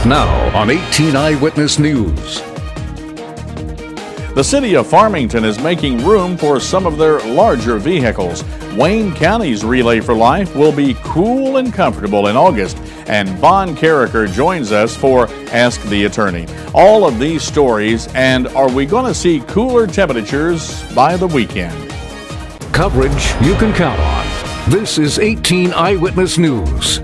Now on 18 Eyewitness News. The city of Farmington is making room for some of their larger vehicles. Wayne County's Relay for Life will be cool and comfortable in August, and Von Carricker joins us for Ask the Attorney. All of these stories, and are we going to see cooler temperatures by the weekend? Coverage you can count on. This is 18 Eyewitness News.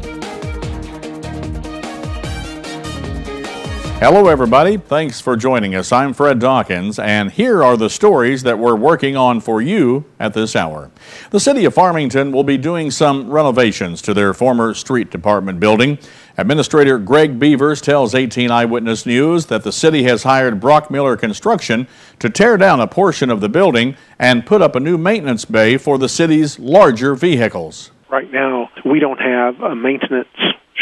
Hello everybody, thanks for joining us. I'm Fred Dawkins, and here are the stories that we're working on for you at this hour. The city of Farmington will be doing some renovations to their former street department building. Administrator Greg Beavers tells 18 Eyewitness News that the city has hired Brockmiller Construction to tear down a portion of the building and put up a new maintenance bay for the city's larger vehicles. Right now, we don't have a maintenance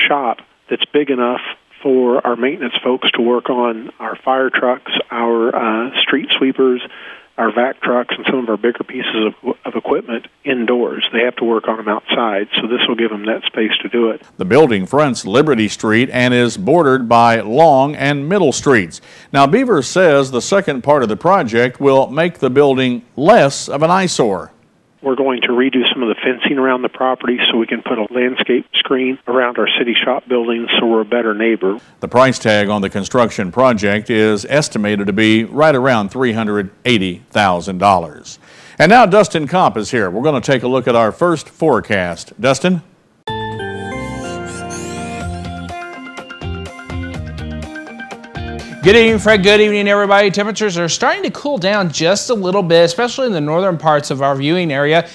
shop that's big enough for our maintenance folks to work on our fire trucks, our street sweepers, our vac trucks, and some of our bigger pieces of equipment indoors. They have to work on them outside, so this will give them that space to do it. The building fronts Liberty Street and is bordered by Long and Middle Streets. Now, Beavers says the second part of the project will make the building less of an eyesore. We're going to redo some of the fencing around the property so we can put a landscape screen around our city shop buildings so we're a better neighbor. The price tag on the construction project is estimated to be right around $380,000. And now Dustin Kopp is here. We're going to take a look at our first forecast. Dustin? Good evening, Fred. Good evening, everybody. Temperatures are starting to cool down just a little bit, especially in the northern parts of our viewing area.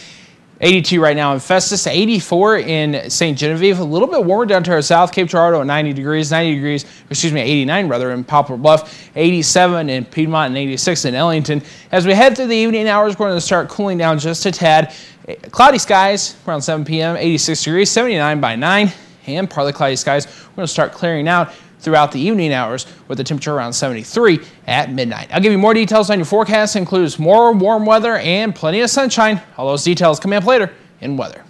82 right now in Festus, 84 in St. Genevieve, a little bit warmer down to our south, Cape Girardeau at 89 rather, in Poplar Bluff, 87 in Piedmont, and 86 in Ellington. As we head through the evening hours, we're going to start cooling down just a tad. Cloudy skies around 7 p.m., 86 degrees, 79 by 9, and partly cloudy skies. We're going to start clearing out throughout the evening hours with the temperature around 73 at midnight. I'll give you more details on your forecast. It includes more warm weather and plenty of sunshine. All those details coming up later in weather.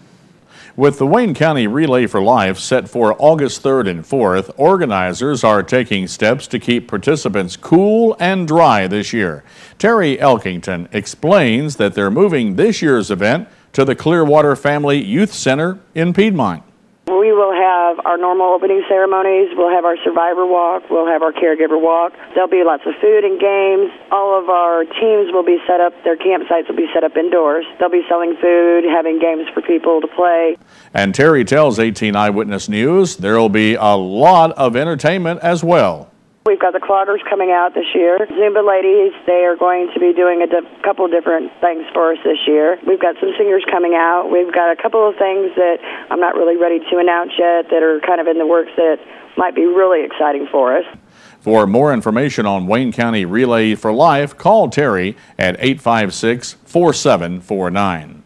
With the Wayne County Relay for Life set for August 3rd and 4th, organizers are taking steps to keep participants cool and dry this year. Terry Elkington explains that they're moving this year's event to the Clearwater Family Youth Center in Piedmont. We will have our normal opening ceremonies, we'll have our survivor walk, we'll have our caregiver walk. There'll be lots of food and games. All of our teams will be set up, their campsites will be set up indoors. They'll be selling food, having games for people to play. And Terry tells 18 Eyewitness News there'll be a lot of entertainment as well. We've got the cloggers coming out this year. Zumba ladies, they are going to be doing a couple of different things for us this year. We've got some singers coming out. We've got a couple of things that I'm not really ready to announce yet that are kind of in the works that might be really exciting for us. For more information on Wayne County Relay for Life, call Terry at 856-4749.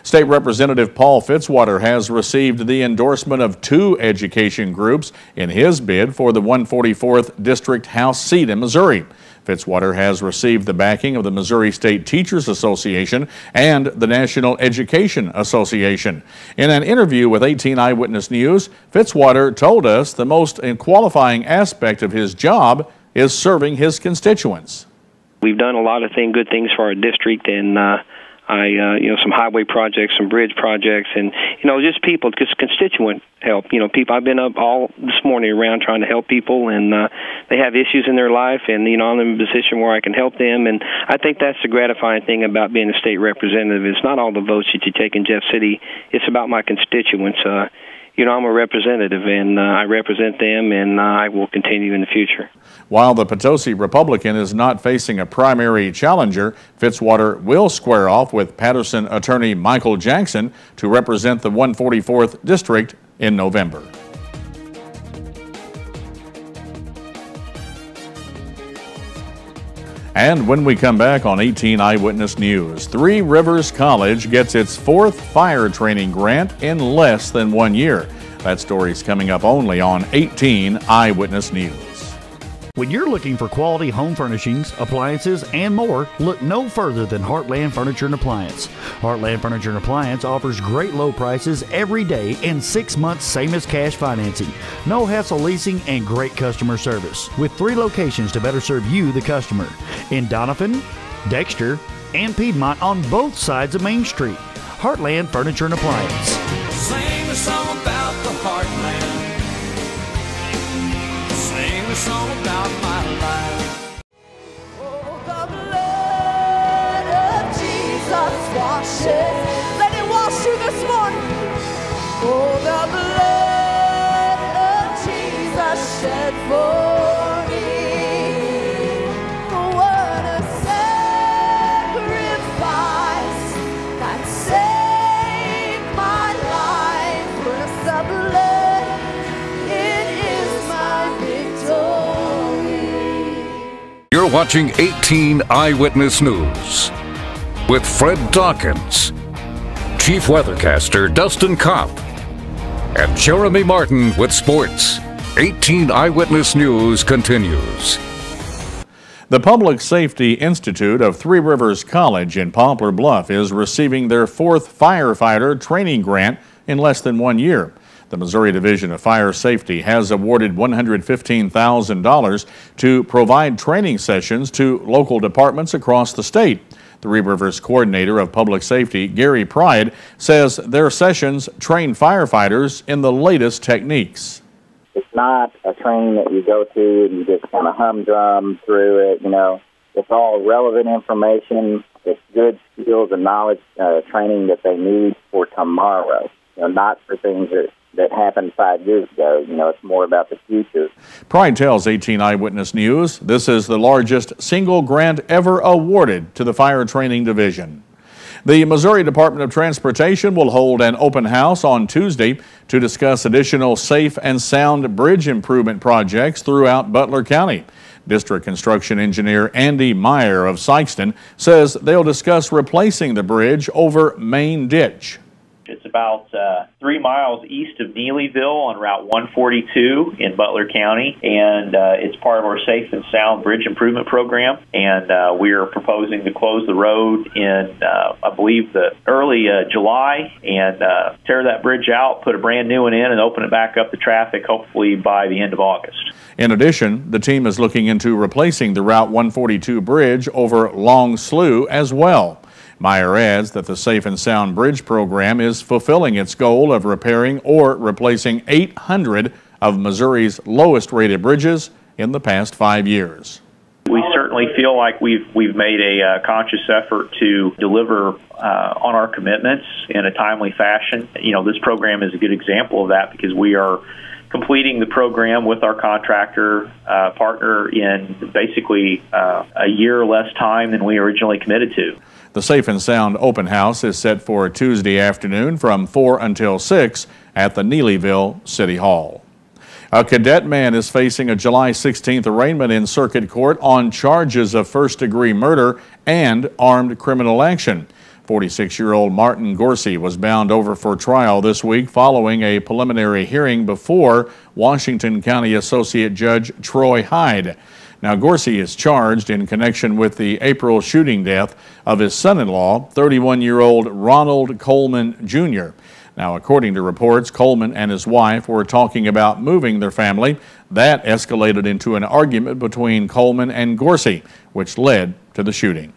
State Representative Paul Fitzwater has received the endorsement of 2 education groups in his bid for the 144th District House seat in Missouri. Fitzwater has received the backing of the Missouri State Teachers Association and the National Education Association. In an interview with 18 Eyewitness News, Fitzwater told us the most qualifying aspect of his job is serving his constituents. We've done a lot of good things for our district, and some highway projects, some bridge projects, and, just people, just constituent help. People, I've been up all this morning around trying to help people, and they have issues in their life, and, I'm in a position where I can help them, and I think that's the gratifying thing about being a state representative. It's not all the votes that you take in Jeff City. It's about my constituents. I'm a representative, and I represent them, and I will continue in the future. While the Potosi Republican is not facing a primary challenger, Fitzwater will square off with Patterson attorney Michael Jackson to represent the 144th District in November. And when we come back on 18 Eyewitness News, Three Rivers College gets its 4th fire training grant in less than 1 year. That story's coming up only on 18 Eyewitness News. When you're looking for quality home furnishings, appliances, and more, look no further than Heartland Furniture and Appliance. Heartland Furniture and Appliance offers great low prices every day and 6 months same as cash financing. No hassle leasing and great customer service. With 3 locations to better serve you, the customer. In Donovan, Dexter, and Piedmont on both sides of Main Street. Heartland Furniture and Appliance. Sing a song about the Heartland. Sing a song about my life. Oh, the blood of Jesus washes. Let it wash you this morning. Oh, the blood of Jesus shed for me. What a sacrifice that saved my life. With the blood, it is my victory. You're watching 18 Eyewitness News with Fred Dawkins, Chief Weathercaster Dustin Kopp, and Jeremy Martin with sports. 18 Eyewitness News continues. The Public Safety Institute of Three Rivers College in Poplar Bluff is receiving their 4th firefighter training grant in less than 1 year. The Missouri Division of Fire Safety has awarded $115,000 to provide training sessions to local departments across the state. Three Rivers Coordinator of Public Safety, Gary Pride, says their sessions train firefighters in the latest techniques. It's not a training that you go to and you just kind of humdrum through it. You know, it's all relevant information. It's good skills and knowledge training that they need for tomorrow. You know, not for things that happened 5 years ago. You know, it's more about the future. Pride tells 18 Eyewitness News this is the largest single grant ever awarded to the Fire Training Division. The Missouri Department of Transportation will hold an open house on Tuesday to discuss additional safe and sound bridge improvement projects throughout Butler County. District Construction Engineer Andy Meyer of Sykeston says they'll discuss replacing the bridge over Main Ditch. It's about 3 miles east of Neelyville on Route 142 in Butler County, and it's part of our Safe and Sound Bridge Improvement Program. And we are proposing to close the road in, I believe, the early July, and tear that bridge out, put a brand new one in, and open it back up to traffic, hopefully by the end of August. In addition, the team is looking into replacing the Route 142 bridge over Long Slough as well. Meyer adds that the Safe and Sound Bridge program is fulfilling its goal of repairing or replacing 800 of Missouri's lowest rated bridges in the past 5 years. We certainly feel like we've made a conscious effort to deliver on our commitments in a timely fashion. You know, this program is a good example of that because we are completing the program with our contractor partner in basically a year less time than we originally committed to. The Safe and Sound open house is set for Tuesday afternoon from 4 until 6 at the Neelyville City Hall. A cadet man is facing a July 16th arraignment in circuit court on charges of first-degree murder and armed criminal action. 46-year-old Martin Gorsey was bound over for trial this week following a preliminary hearing before Washington County Associate Judge Troy Hyde. Now, Gorsey is charged in connection with the April shooting death of his son-in-law, 31-year-old Ronald Coleman, Jr. Now, according to reports, Coleman and his wife were talking about moving their family. That escalated into an argument between Coleman and Gorsey, which led to the shooting.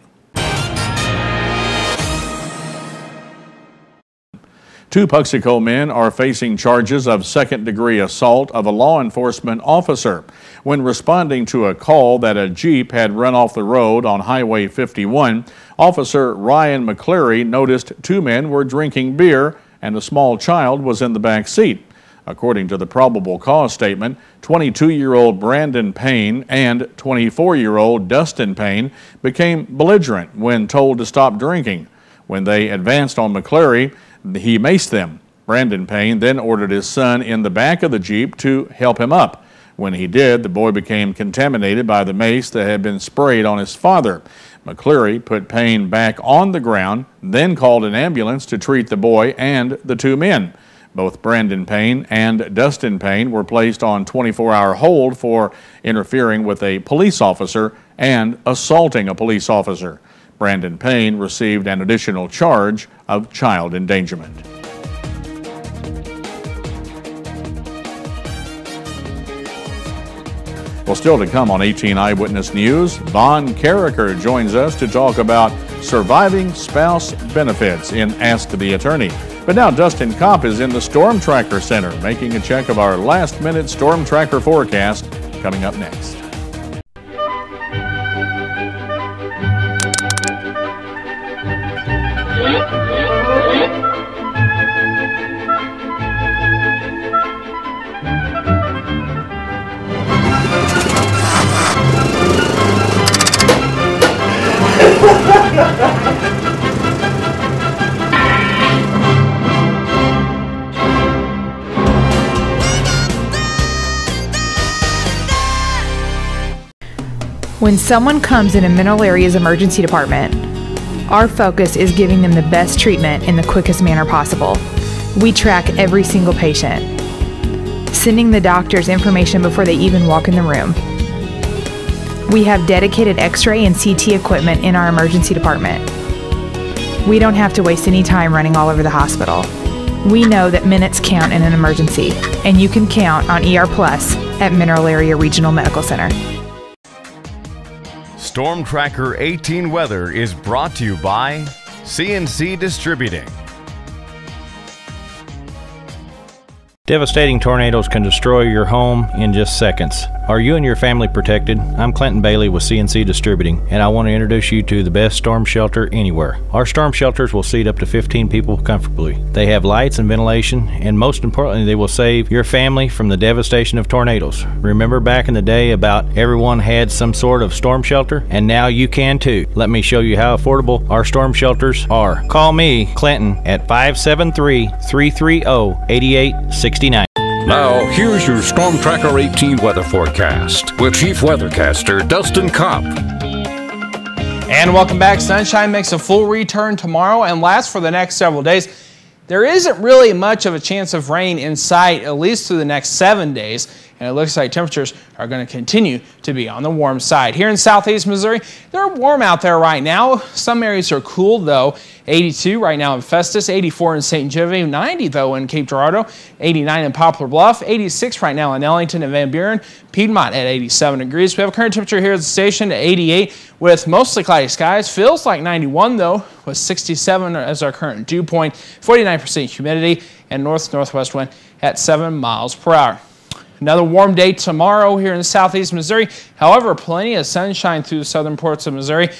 Two Puxico men are facing charges of second-degree assault of a law enforcement officer. When responding to a call that a Jeep had run off the road on Highway 51, Officer Ryan McCleary noticed 2 men were drinking beer and a small child was in the back seat. According to the probable cause statement, 22-year-old Brandon Payne and 24-year-old Dustin Payne became belligerent when told to stop drinking. When they advanced on McCleary, he maced them. Brandon Payne then ordered his son in the back of the Jeep to help him up. When he did, the boy became contaminated by the mace that had been sprayed on his father. McCleary put Payne back on the ground, then called an ambulance to treat the boy and the 2 men. Both Brandon Payne and Dustin Payne were placed on 24-hour hold for interfering with a police officer and assaulting a police officer. Brandon Payne received an additional charge of child endangerment. Well, still to come on 18 Eyewitness News, Von Carricker joins us to talk about surviving spouse benefits in Ask the Attorney. But now Dustin Kopp is in the Storm Tracker Center, making a check of our last-minute Storm Tracker forecast coming up next. When someone comes in a Mineral Area's emergency department, our focus is giving them the best treatment in the quickest manner possible. We track every single patient, sending the doctors information before they even walk in the room. We have dedicated X-ray and CT equipment in our emergency department. We don't have to waste any time running all over the hospital. We know that minutes count in an emergency, and you can count on ER Plus at Mineral Area Regional Medical Center. Storm Tracker 18 Weather is brought to you by CNC Distributing. Devastating tornadoes can destroy your home in just seconds. Are you and your family protected? I'm Clinton Bailey with CNC Distributing, and I want to introduce you to the best storm shelter anywhere. Our storm shelters will seat up to 15 people comfortably. They have lights and ventilation, and most importantly, they will save your family from the devastation of tornadoes. Remember back in the day about everyone had some sort of storm shelter, and now you can too. Let me show you how affordable our storm shelters are. Call me, Clinton, at 573-330-8869. Now, here's your Storm Tracker 18 weather forecast with Chief Weathercaster Dustin Kopp. And welcome back. Sunshine makes a full return tomorrow and lasts for the next several days. There isn't really much of a chance of rain in sight, at least through the next 7 days. And it looks like temperatures are going to continue to be on the warm side. Here in southeast Missouri, they're warm out there right now. Some areas are cool, though. 82 right now in Festus, 84 in St. Genevieve, 90 though in Cape Girardeau, 89 in Poplar Bluff, 86 right now in Ellington and Van Buren, Piedmont at 87 degrees. We have a current temperature here at the station at 88 with mostly cloudy skies. Feels like 91 though, with 67 as our current dew point, 49% humidity, and north-northwest wind at 7 miles per hour. Another warm day tomorrow here in southeast Missouri. However, plenty of sunshine through the southern parts of Missouri.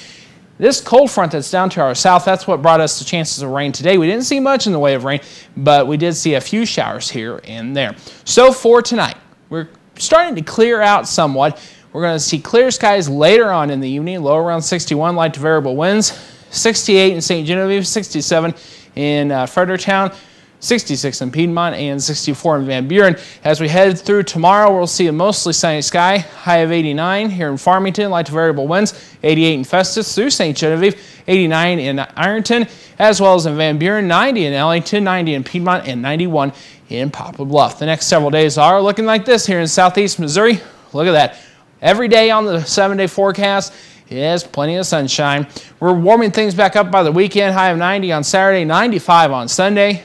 This cold front that's down to our south, that's what brought us the chances of rain today. We didn't see much in the way of rain, but we did see a few showers here and there. So for tonight, we're starting to clear out somewhat. We're going to see clear skies later on in the evening, low around 61, light to variable winds, 68 in St. Genevieve, 67 in Fredericktown, 66 in Piedmont, and 64 in Van Buren. As we head through tomorrow, we'll see a mostly sunny sky, high of 89 here in Farmington, light to variable winds, 88 in Festus through St. Genevieve, 89 in Ironton, as well as in Van Buren, 90 in Ellington, 90 in Piedmont, and 91 in Poplar Bluff. The next several days are looking like this here in southeast Missouri. Look at that. Every day on the 7-day forecast, yes, plenty of sunshine. We're warming things back up by the weekend, high of 90 on Saturday, 95 on Sunday.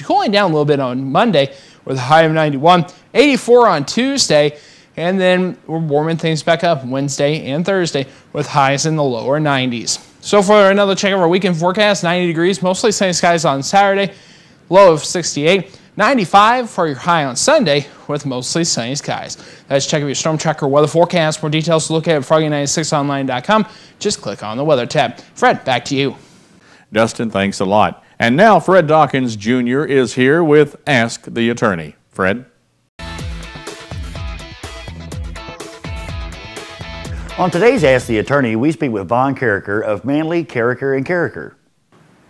Cooling down a little bit on Monday with a high of 91, 84 on Tuesday, and then we're warming things back up Wednesday and Thursday with highs in the lower 90s. So for another check of our weekend forecast, 90 degrees, mostly sunny skies on Saturday, low of 68, 95 for your high on Sunday with mostly sunny skies. That's check of your Storm Tracker weather forecast. More details to look at froggy96online.com. Just click on the weather tab. Fred, back to you. Dustin, thanks a lot. And now Fred Dawkins Jr. is here with Ask the Attorney. Fred? On today's Ask the Attorney, we speak with Von Carricker of Manley, Carricker & Carricker.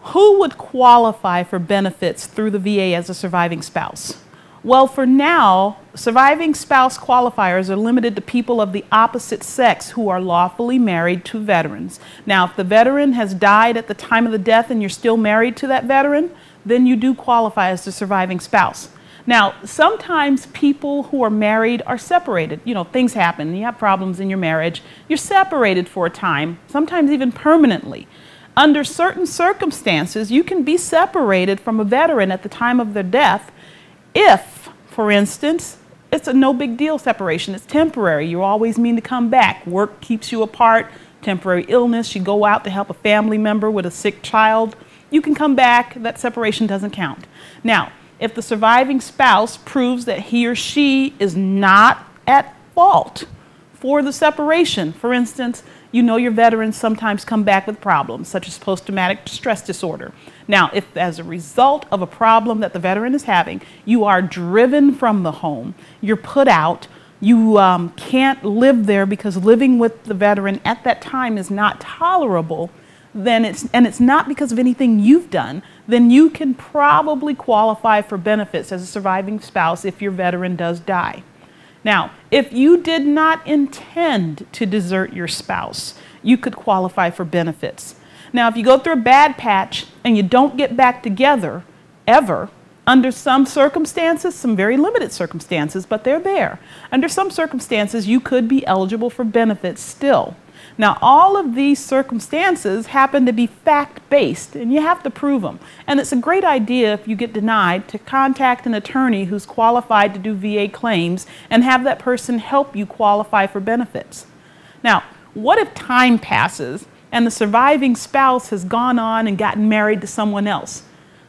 Who would qualify for benefits through the VA as a surviving spouse? Well, for now, surviving spouse qualifiers are limited to people of the opposite sex who are lawfully married to veterans. Now, if the veteran has died at the time of the death and you're still married to that veteran, then you do qualify as the surviving spouse. Now, sometimes people who are married are separated. You know, things happen. You have problems in your marriage. You're separated for a time, sometimes even permanently. Under certain circumstances, you can be separated from a veteran at the time of their death if, for instance, it's a no big deal separation. It's temporary. You always mean to come back. Work keeps you apart. Temporary illness. You go out to help a family member with a sick child. You can come back. That separation doesn't count. Now, if the surviving spouse proves that he or she is not at fault for the separation, for instance, you know your veterans sometimes come back with problems such as post-traumatic stress disorder. Now, if as a result of a problem that the veteran is having, you are driven from the home, you're put out, you can't live there because living with the veteran at that time is not tolerable, then it's not because of anything you've done, then you can probably qualify for benefits as a surviving spouse if your veteran does die. Now, if you did not intend to desert your spouse, you could qualify for benefits. Now, if you go through a bad patch and you don't get back together ever, under some circumstances, some very limited circumstances, but they're there. Under some circumstances, you could be eligible for benefits still. Now, all of these circumstances happen to be fact-based, and you have to prove them. And it's a great idea, if you get denied, to contact an attorney who's qualified to do VA claims and have that person help you qualify for benefits. Now, what if time passes and the surviving spouse has gone on and gotten married to someone else?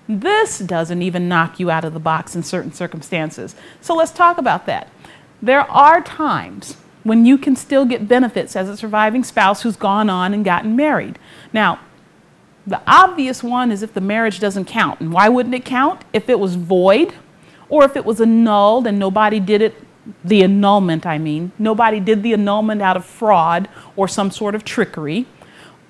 This doesn't even knock you out of the box in certain circumstances. So let's talk about that. There are times when you can still get benefits as a surviving spouse who's gone on and gotten married. Now, the obvious one is if the marriage doesn't count. And why wouldn't it count? If it was void, or if it was annulled and nobody did it, the annulment I mean, nobody did the annulment out of fraud or some sort of trickery,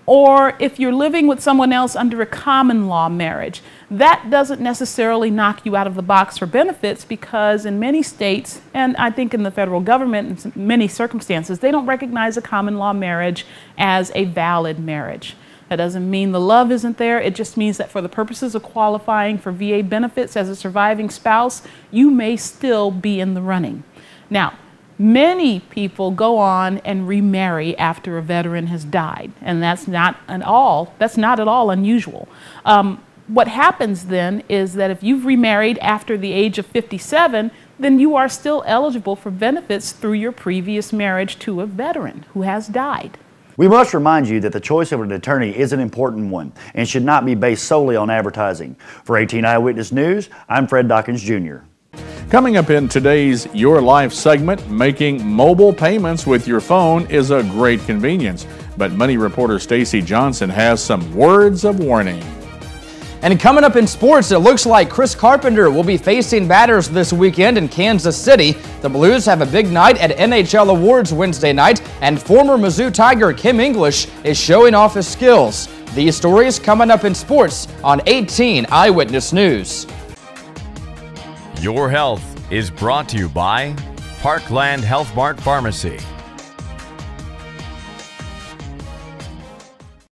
or if you're living with someone else under a common law marriage. That doesn't necessarily knock you out of the box for benefits because in many states, and I think in the federal government in many circumstances, they don't recognize a common law marriage as a valid marriage. That doesn't mean the love isn't there. It just means that for the purposes of qualifying for VA benefits as a surviving spouse, you may still be in the running. Now, many people go on and remarry after a veteran has died, and that's not at all unusual. What happens then is that if you've remarried after the age of 57, then you are still eligible for benefits through your previous marriage to a veteran who has died. We must remind you that the choice of an attorney is an important one and should not be based solely on advertising. For 18 Eyewitness News, I'm Fred Dawkins Jr. Coming up in today's Your Life segment, making mobile payments with your phone is a great convenience. But Money reporter Stacy Johnson has some words of warning. And coming up in sports, it looks like Chris Carpenter will be facing batters this weekend in Kansas City. The Blues have a big night at NHL Awards Wednesday night, and former Mizzou Tiger Kim English is showing off his skills. These stories coming up in sports on 18 Eyewitness News. Your health is brought to you by Parkland Health Mart Pharmacy.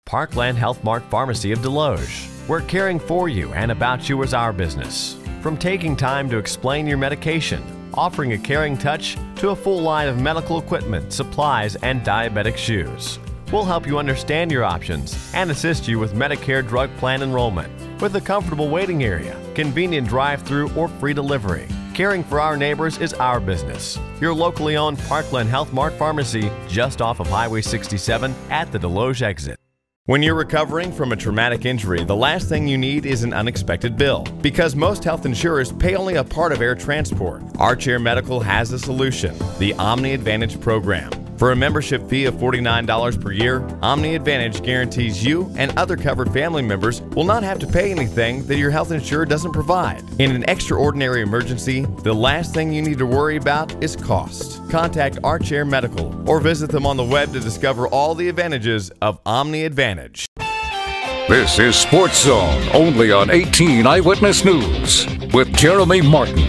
Parkland Health Mart Pharmacy of Deloge. We're caring for you and about you is our business. From taking time to explain your medication, offering a caring touch, to a full line of medical equipment, supplies, and diabetic shoes. We'll help you understand your options and assist you with Medicare drug plan enrollment with a comfortable waiting area, convenient drive-through or free delivery. Caring for our neighbors is our business. Your locally owned Parkland Health Mart Pharmacy just off of Highway 67 at the Deloge exit. When you're recovering from a traumatic injury, the last thing you need is an unexpected bill. Because most health insurers pay only a part of air transport, Archair Medical has a solution, the Omni Advantage program. For a membership fee of $49 per year, Omni Advantage guarantees you and other covered family members will not have to pay anything that your health insurer doesn't provide. In an extraordinary emergency, the last thing you need to worry about is cost. Contact Archair Medical or visit them on the web to discover all the advantages of Omni Advantage. This is Sports Zone, only on 18 Eyewitness News with Jeremy Martin.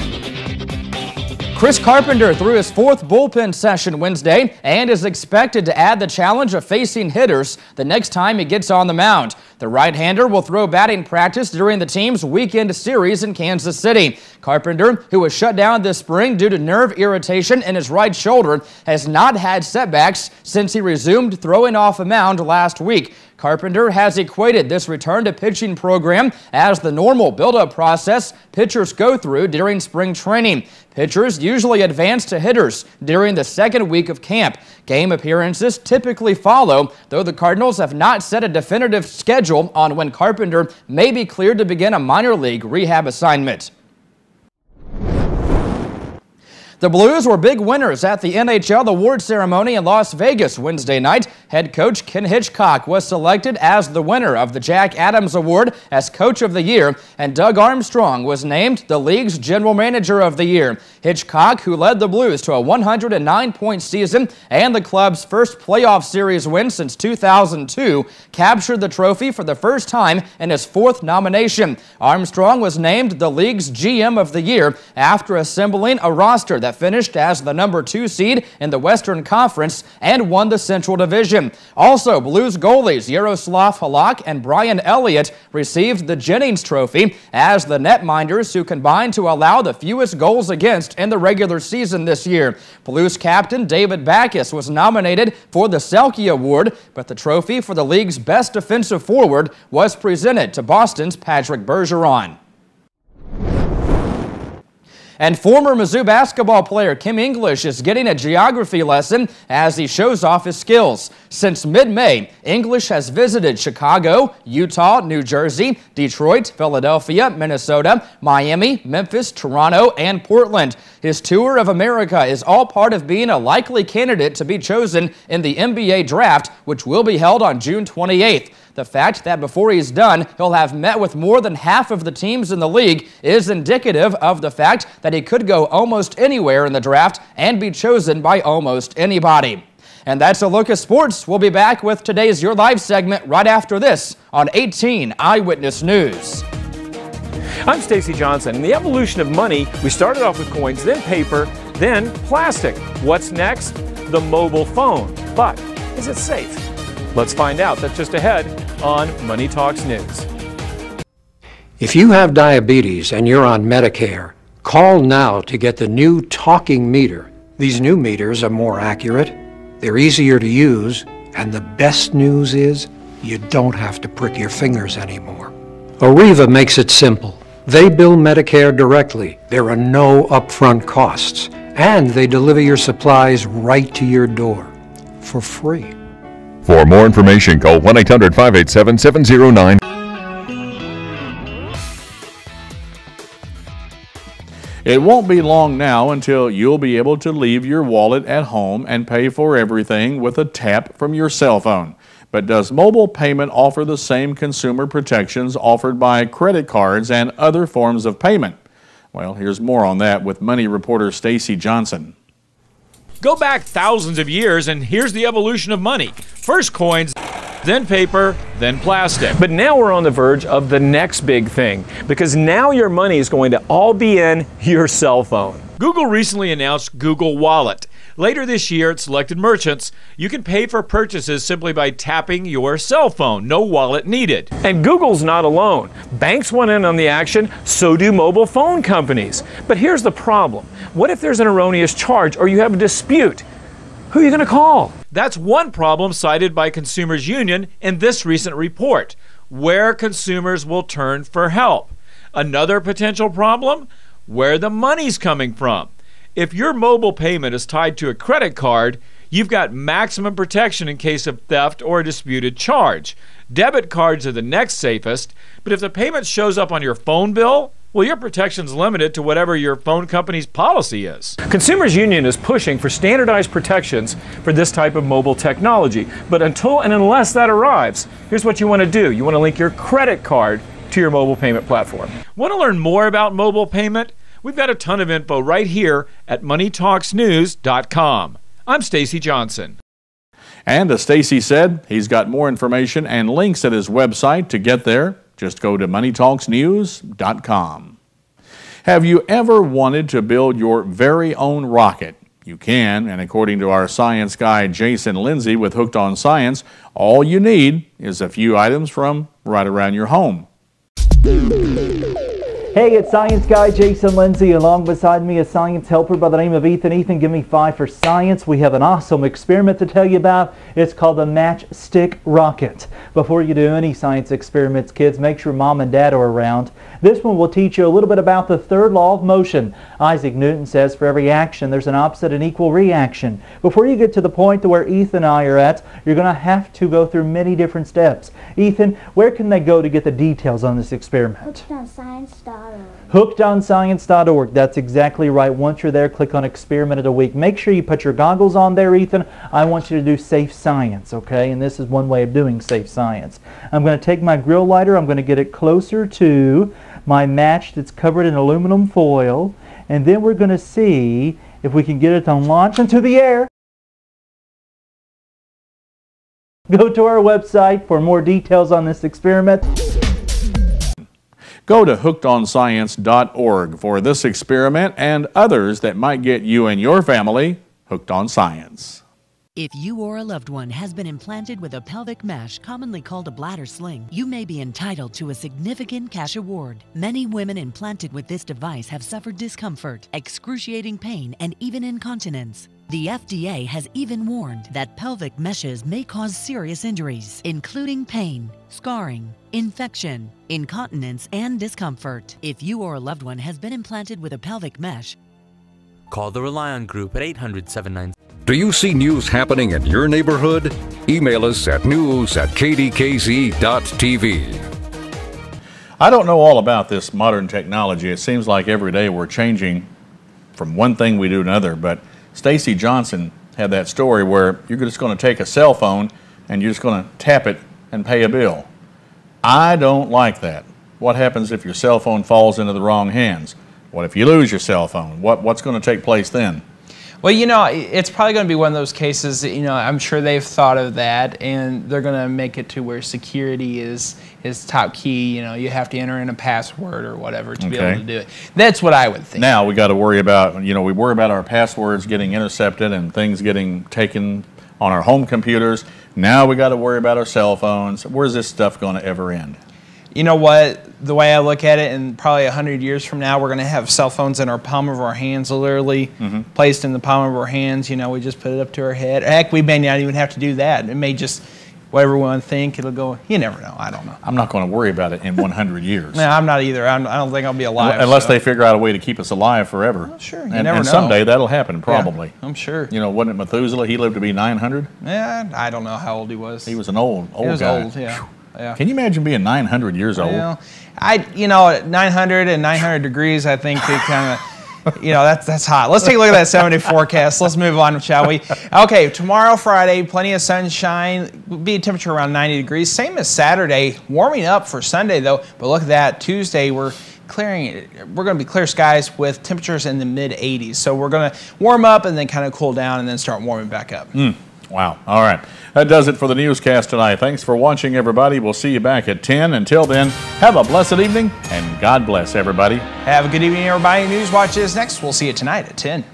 Chris Carpenter threw his fourth bullpen session Wednesday and is expected to add the challenge of facing hitters the next time he gets on the mound. The The right-hander will throw batting practice during the team's weekend series in Kansas City. Carpenter, who was shut down this spring due to nerve irritation in his right shoulder, has not had setbacks since he resumed throwing off a mound last week. Carpenter has equated this return to pitching program as the normal build-up process pitchers go through during spring training. Pitchers usually advance to hitters during the second week of camp. Game appearances typically follow, though the Cardinals have not set a definitive schedule on when Carpenter may be cleared to begin a minor league rehab assignment. The Blues were big winners at the NHL award ceremony in Las Vegas Wednesday night. Head coach Ken Hitchcock was selected as the winner of the Jack Adams Award as Coach of the Year, and Doug Armstrong was named the league's General Manager of the Year. Hitchcock, who led the Blues to a 109-point season and the club's first playoff series win since 2002, captured the trophy for the first time in his fourth nomination. Armstrong was named the league's GM of the Year after assembling a roster that finished as the #2 seed in the Western Conference and won the Central Division. Also, Blues goalies Yaroslav Halak and Brian Elliott received the Jennings Trophy as the netminders who combined to allow the fewest goals against in the regular season this year. Blues captain David Backes was nominated for the Selke Award, but the trophy for the league's best defensive forward was presented to Boston's Patrick Bergeron. And former Mizzou basketball player Kim English is getting a geography lesson as he shows off his skills. Since mid-May, English has visited Chicago, Utah, New Jersey, Detroit, Philadelphia, Minnesota, Miami, Memphis, Toronto, and Portland. His tour of America is all part of being a likely candidate to be chosen in the NBA draft, which will be held on June 28th. The fact that before he's done, he'll have met with more than half of the teams in the league is indicative of the fact that he could go almost anywhere in the draft and be chosen by almost anybody. And that's a look at sports. We'll be back with today's Your Live segment right after this on 18 Eyewitness News. I'm Stacy Johnson. In the evolution of money, we started off with coins, then paper, then plastic. What's next? The mobile phone. But is it safe? Let's find out. That's just ahead on Money Talks News. If you have diabetes and you're on Medicare, call now to get the new talking meter. These new meters are more accurate, they're easier to use, and the best news is you don't have to prick your fingers anymore. Arriva makes it simple. They bill Medicare directly. There are no upfront costs, and they deliver your supplies right to your door for free. For more information, call 1-800-587-709. It won't be long now until you'll be able to leave your wallet at home and pay for everything with a tap from your cell phone. But does mobile payment offer the same consumer protections offered by credit cards and other forms of payment? Well, here's more on that with Money reporter Stacy Johnson. Go back thousands of years and here's the evolution of money. First coins, then paper, then plastic. But now we're on the verge of the next big thing, because now your money is going to all be in your cell phone. Google recently announced Google Wallet. Later this year at selected merchants, you can pay for purchases simply by tapping your cell phone. No wallet needed. And Google's not alone. Banks want in on the action, so do mobile phone companies. But here's the problem. What if there's an erroneous charge or you have a dispute? Who are you going to call? That's one problem cited by Consumers Union in this recent report, where consumers will turn for help. Another potential problem? Where the money's coming from. If your mobile payment is tied to a credit card, you've got maximum protection in case of theft or a disputed charge. Debit cards are the next safest, but if the payment shows up on your phone bill, well, your protection's limited to whatever your phone company's policy is. Consumers Union is pushing for standardized protections for this type of mobile technology. But until and unless that arrives, here's what you want to do. You want to link your credit card to your mobile payment platform. Want to learn more about mobile payment? We've got a ton of info right here at MoneyTalksNews.com. I'm Stacy Johnson. And as Stacy said, he's got more information and links at his website to get there. Just go to MoneyTalksNews.com. Have you ever wanted to build your very own rocket? You can, and according to our science guy Jason Lindsay with Hooked on Science, all you need is a few items from right around your home. Hey, it's Science Guy Jason Lindsay. Along beside me, a science helper by the name of Ethan. Ethan, give me 5 for science. We have an awesome experiment to tell you about. It's called the Matchstick Rocket. Before you do any science experiments, kids, make sure mom and dad are around. This one will teach you a little bit about the third law of motion. Isaac Newton says for every action, there's an opposite and equal reaction. Before you get to the point to where Ethan and I are at, you're going to have to go through many different steps. Ethan, where can they go to get the details on this experiment? HookedOnScience.org. HookedOnScience.org. That's exactly right. Once you're there, click on Experiment of the Week. Make sure you put your goggles on there, Ethan. I want you to do safe science, okay? And this is one way of doing safe science. I'm going to take my grill lighter. I'm going to get it closer to my match that's covered in aluminum foil. And then we're going to see if we can get it to launch into the air. Go to our website for more details on this experiment. Go to hookedonscience.org for this experiment and others that might get you and your family hooked on science. If you or a loved one has been implanted with a pelvic mesh, commonly called a bladder sling, you may be entitled to a significant cash award. Many women implanted with this device have suffered discomfort, excruciating pain, and even incontinence. The FDA has even warned that pelvic meshes may cause serious injuries, including pain, scarring, infection, incontinence, and discomfort. If you or a loved one has been implanted with a pelvic mesh, call the Rely On Group at 800-797. Do you see news happening in your neighborhood? Email us at news@kdkz.tv. I don't know all about this modern technology. It seems like every day we're changing from one thing we do to another, but Stacy Johnson had that story where you're just going to take a cell phone and you're just going to tap it and pay a bill. I don't like that. What happens if your cell phone falls into the wrong hands? What if you lose your cell phone? What's going to take place then? Well, you know, it's probably going to be one of those cases that, you know, I'm sure they've thought of that, and they're going to make it to where security is top key. You know, you have to enter in a password or whatever to be able to do it. That's what I would think. Now we got to worry about, you know, we worry about our passwords getting intercepted and things getting taken on our home computers. Now we got to worry about our cell phones. Where's this stuff going to ever end? You know what? The way I look at it, in probably 100 years from now, we're going to have cell phones in our palm of our hands, literally placed in the palm of our hands. You know, we just put it up to our head. Heck, we may not even have to do that. It may just, whatever we want to think, it'll go. You never know. I don't know. I'm not going to worry about it in 100 years. No, I'm not either. I don't think I'll be alive. Unless they figure out a way to keep us alive forever. Well, sure. And someday that'll happen, probably. Yeah, I'm sure. You know, wasn't it Methuselah? He lived to be 900? Yeah, I don't know how old he was. He was an old guy. He was old, yeah. Yeah. Can you imagine being 900 years old? Well, you know, at 900 and 900 degrees, I think it kind of, you know, that's hot. Let's take a look at that 7-day forecast. Let's move on, shall we? Okay, tomorrow, Friday, plenty of sunshine. Be a temperature around 90 degrees. Same as Saturday. Warming up for Sunday, though. But look at that. Tuesday, we're going to be clear skies with temperatures in the mid-80s. So we're going to warm up and then kind of cool down and then start warming back up. Wow. All right. That does it for the newscast tonight. Thanks for watching, everybody. We'll see you back at 10. Until then, have a blessed evening, and God bless everybody. Have a good evening, everybody. News Watch is next. We'll see you tonight at 10.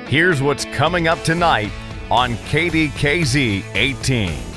Here's what's coming up tonight on KDKZ 18.